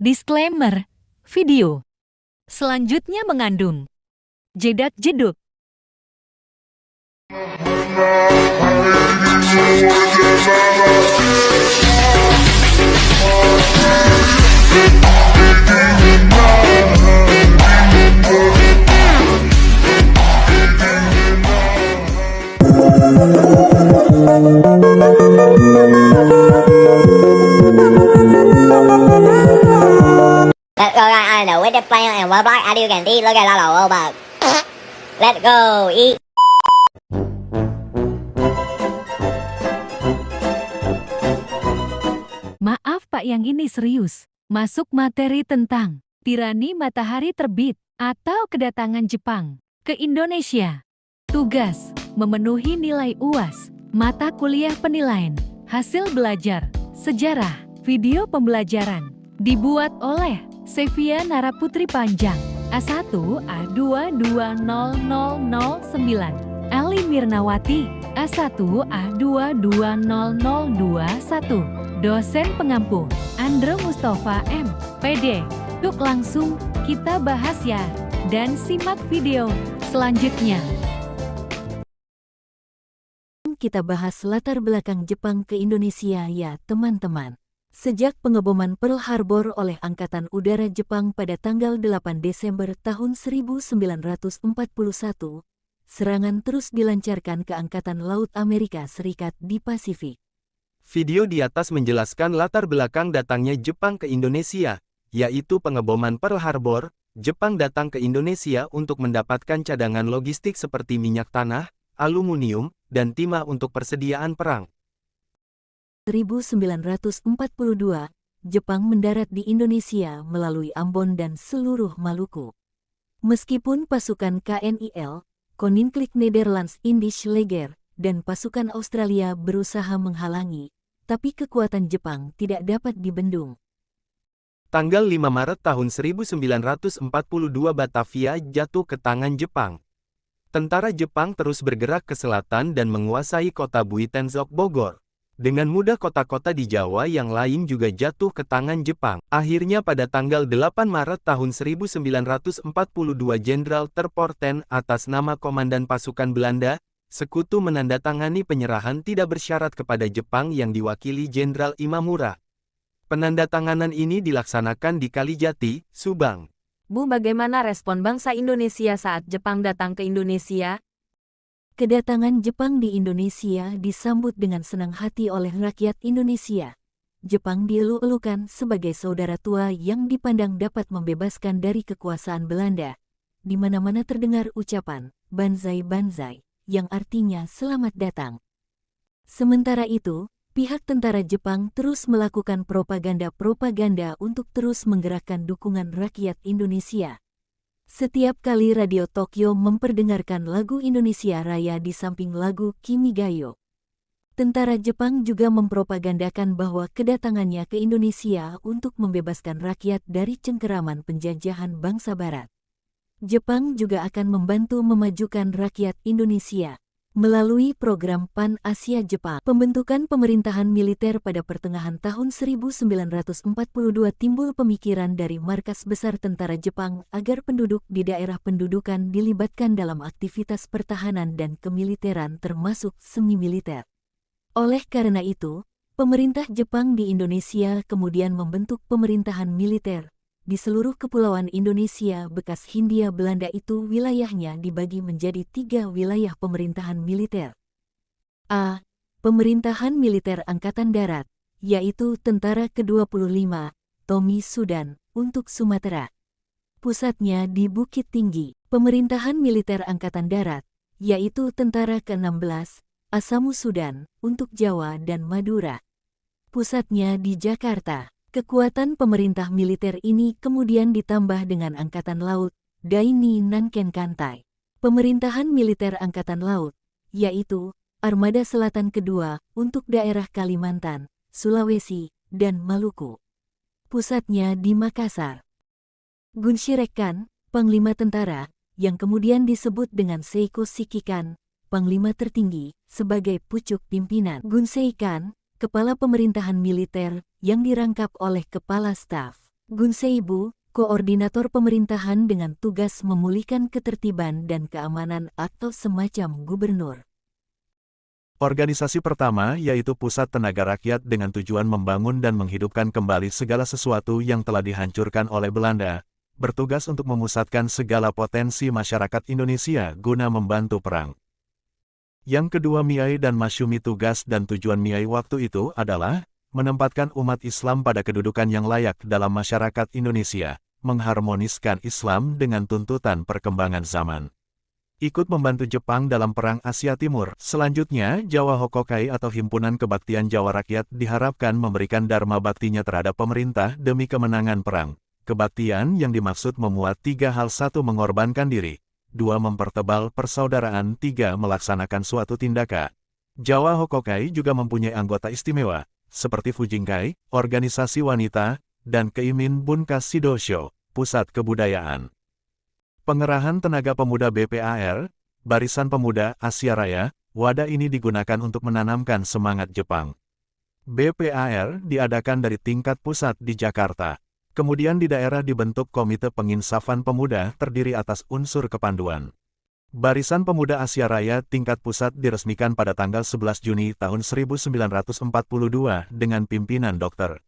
Disclaimer, video selanjutnya mengandung jedak-jeduk, Let's go guys, I know with the plan and what black I do can see look at all the robot. Let's go eat. Maaf Pak, yang ini serius. Masuk materi tentang tirani matahari terbit atau kedatangan Jepang ke Indonesia. Tugas, memenuhi nilai UAS, mata kuliah penilaian, hasil belajar, sejarah, video pembelajaran. Dibuat oleh Sevia Naraputri Panjang, A1, A2, 20009, Ali Mirnawati, A1, A2, 20021, dosen pengampu, Andro Mustafa M. PD. Yuk langsung kita bahas ya, dan simak video selanjutnya. Kita bahas latar belakang Jepang ke Indonesia ya teman-teman. Sejak pengeboman Pearl Harbor oleh Angkatan Udara Jepang pada tanggal 8 Desember tahun 1941, serangan terus dilancarkan ke Angkatan Laut Amerika Serikat di Pasifik. Video di atas menjelaskan latar belakang datangnya Jepang ke Indonesia, yaitu pengeboman Pearl Harbor. Jepang datang ke Indonesia untuk mendapatkan cadangan logistik seperti minyak tanah, aluminium, dan timah untuk persediaan perang. 1942, Jepang mendarat di Indonesia melalui Ambon dan seluruh Maluku. Meskipun pasukan KNIL, Koninklijk Nederlands Indisch Leger, dan pasukan Australia berusaha menghalangi, tapi kekuatan Jepang tidak dapat dibendung. Tanggal 5 Maret tahun 1942 Batavia jatuh ke tangan Jepang. Tentara Jepang terus bergerak ke selatan dan menguasai kota Buitenzorg Bogor. Dengan mudah kota-kota di Jawa yang lain juga jatuh ke tangan Jepang. Akhirnya pada tanggal 8 Maret tahun 1942 Jenderal Terpoorten atas nama Komandan Pasukan Belanda, Sekutu menandatangani penyerahan tidak bersyarat kepada Jepang yang diwakili Jenderal Imamura. Penandatanganan ini dilaksanakan di Kalijati, Subang. Bu, bagaimana respon bangsa Indonesia saat Jepang datang ke Indonesia? Kedatangan Jepang di Indonesia disambut dengan senang hati oleh rakyat Indonesia. Jepang dieluk-elukan sebagai saudara tua yang dipandang dapat membebaskan dari kekuasaan Belanda. Di mana-mana terdengar ucapan, "Banzai Banzai", yang artinya selamat datang. Sementara itu, pihak tentara Jepang terus melakukan propaganda untuk terus menggerakkan dukungan rakyat Indonesia. Setiap kali Radio Tokyo memperdengarkan lagu Indonesia Raya di samping lagu Kimigayo, tentara Jepang juga mempropagandakan bahwa kedatangannya ke Indonesia untuk membebaskan rakyat dari cengkeraman penjajahan bangsa Barat. Jepang juga akan membantu memajukan rakyat Indonesia melalui program Pan-Asia Jepang. Pembentukan pemerintahan militer pada pertengahan tahun 1942 timbul pemikiran dari markas besar tentara Jepang agar penduduk di daerah pendudukan dilibatkan dalam aktivitas pertahanan dan kemiliteran termasuk semi-militer. Oleh karena itu, pemerintah Jepang di Indonesia kemudian membentuk pemerintahan militer. Di seluruh kepulauan Indonesia bekas Hindia Belanda itu wilayahnya dibagi menjadi 3 wilayah pemerintahan militer. A. Pemerintahan Militer Angkatan Darat, yaitu Tentara ke-25, Tomi Sudan, untuk Sumatera. Pusatnya di Bukit Tinggi. Pemerintahan Militer Angkatan Darat, yaitu Tentara ke-16, Asamu Sudan, untuk Jawa dan Madura. Pusatnya di Jakarta. Kekuatan pemerintah militer ini kemudian ditambah dengan Angkatan Laut, Daini Nanken Kantai. Pemerintahan militer Angkatan Laut, yaitu Armada Selatan Kedua untuk daerah Kalimantan, Sulawesi, dan Maluku. Pusatnya di Makassar. Gunshirekan, Panglima Tentara, yang kemudian disebut dengan Seiko Shikikan, Panglima Tertinggi, sebagai pucuk pimpinan. Gunseikan, Kepala Pemerintahan Militer, yang dirangkap oleh Kepala Staf. Gun Seibu, koordinator pemerintahan dengan tugas memulihkan ketertiban dan keamanan atau semacam gubernur. Organisasi pertama yaitu Pusat Tenaga Rakyat dengan tujuan membangun dan menghidupkan kembali segala sesuatu yang telah dihancurkan oleh Belanda, bertugas untuk memusatkan segala potensi masyarakat Indonesia guna membantu perang. Yang kedua, Miai dan Masyumi. Tugas dan tujuan Miai waktu itu adalah menempatkan umat Islam pada kedudukan yang layak dalam masyarakat Indonesia, mengharmoniskan Islam dengan tuntutan perkembangan zaman. Ikut membantu Jepang dalam Perang Asia Timur. Selanjutnya, Jawa Hokokai atau Himpunan Kebaktian Jawa Rakyat diharapkan memberikan dharma baktinya terhadap pemerintah demi kemenangan perang. Kebaktian yang dimaksud memuat 3 hal: 1. Mengorbankan diri, 2. Mempertebal persaudaraan, 3. Melaksanakan suatu tindakan. Jawa Hokokai juga mempunyai anggota istimewa, seperti Fujinkai, organisasi wanita, dan Keimin Bunkas Shidosho, pusat kebudayaan. Pengerahan tenaga pemuda BPAR, Barisan Pemuda Asia Raya, wadah ini digunakan untuk menanamkan semangat Jepang. BPAR diadakan dari tingkat pusat di Jakarta. Kemudian di daerah dibentuk Komite Penginsafan Pemuda terdiri atas unsur kepanduan. Barisan Pemuda Asia Raya tingkat pusat diresmikan pada tanggal 11 Juni tahun 1942 dengan pimpinan Dr.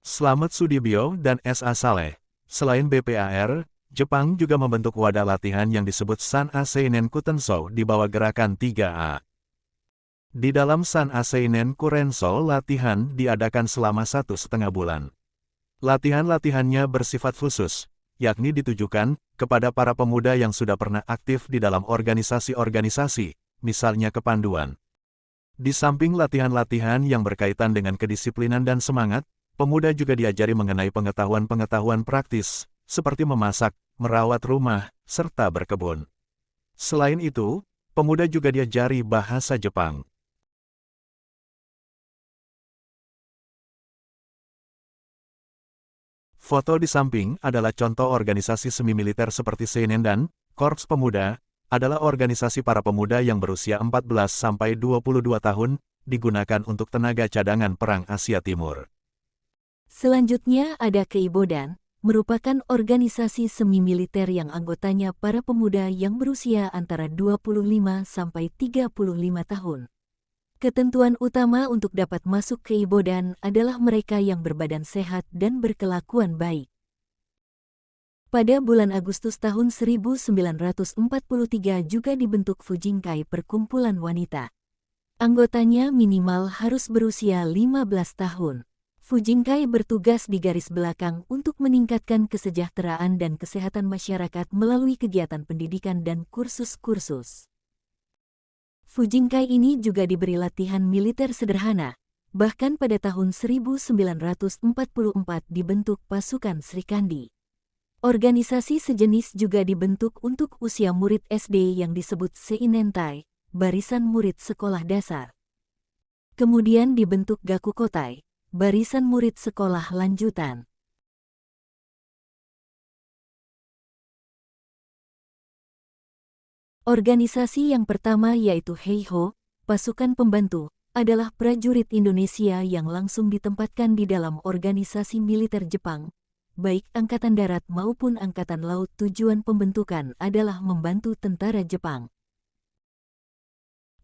Slamet Sudibyo dan S.A. Saleh. Selain BPAR, Jepang juga membentuk wadah latihan yang disebut San-a Seinen Kutensou di bawah gerakan 3A. Di dalam San-a Seinen Kurensou latihan diadakan selama 1,5 bulan. Latihan-latihannya bersifat khusus, yakni ditujukan kepada para pemuda yang sudah pernah aktif di dalam organisasi-organisasi, misalnya kepanduan. Di samping latihan-latihan yang berkaitan dengan kedisiplinan dan semangat, pemuda juga diajari mengenai pengetahuan-pengetahuan praktis, seperti memasak, merawat rumah, serta berkebun. Selain itu, pemuda juga diajari bahasa Jepang. Foto di samping adalah contoh organisasi semi-militer seperti Seinen dan Korps Pemuda, adalah organisasi para pemuda yang berusia 14-22 tahun, digunakan untuk tenaga cadangan Perang Asia Timur. Selanjutnya ada Keibodan, merupakan organisasi semi-militer yang anggotanya para pemuda yang berusia antara 25 sampai 35 tahun. Ketentuan utama untuk dapat masuk Keibodan adalah mereka yang berbadan sehat dan berkelakuan baik. Pada bulan Agustus tahun 1943 juga dibentuk Fujinkai, perkumpulan wanita. Anggotanya minimal harus berusia 15 tahun. Fujinkai bertugas di garis belakang untuk meningkatkan kesejahteraan dan kesehatan masyarakat melalui kegiatan pendidikan dan kursus-kursus. Fujinkai ini juga diberi latihan militer sederhana, bahkan pada tahun 1944 dibentuk pasukan Srikandi. Organisasi sejenis juga dibentuk untuk usia murid SD yang disebut Seinentai, barisan murid sekolah dasar. Kemudian dibentuk Gakukotai, barisan murid sekolah lanjutan. Organisasi yang pertama yaitu Heiho, pasukan pembantu, adalah prajurit Indonesia yang langsung ditempatkan di dalam organisasi militer Jepang, baik Angkatan Darat maupun Angkatan Laut. Tujuan pembentukan adalah membantu tentara Jepang.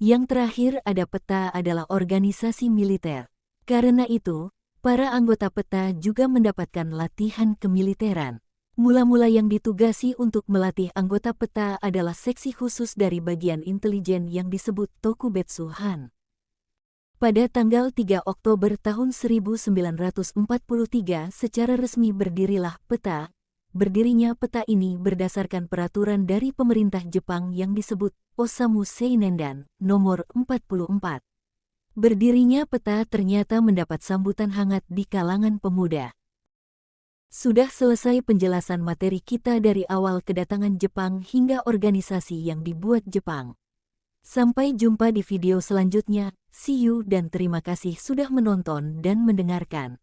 Yang terakhir ada PETA, adalah organisasi militer. Karena itu, para anggota PETA juga mendapatkan latihan kemiliteran. Mula-mula yang ditugasi untuk melatih anggota PETA adalah seksi khusus dari bagian intelijen yang disebut Tokubetsu Han. Pada tanggal 3 Oktober tahun 1943 secara resmi berdirilah PETA. Berdirinya PETA ini berdasarkan peraturan dari pemerintah Jepang yang disebut Osamu Seinendan nomor 44. Berdirinya PETA ternyata mendapat sambutan hangat di kalangan pemuda. Sudah selesai penjelasan materi kita dari awal kedatangan Jepang hingga organisasi yang dibuat Jepang. Sampai jumpa di video selanjutnya. See you dan terima kasih sudah menonton dan mendengarkan.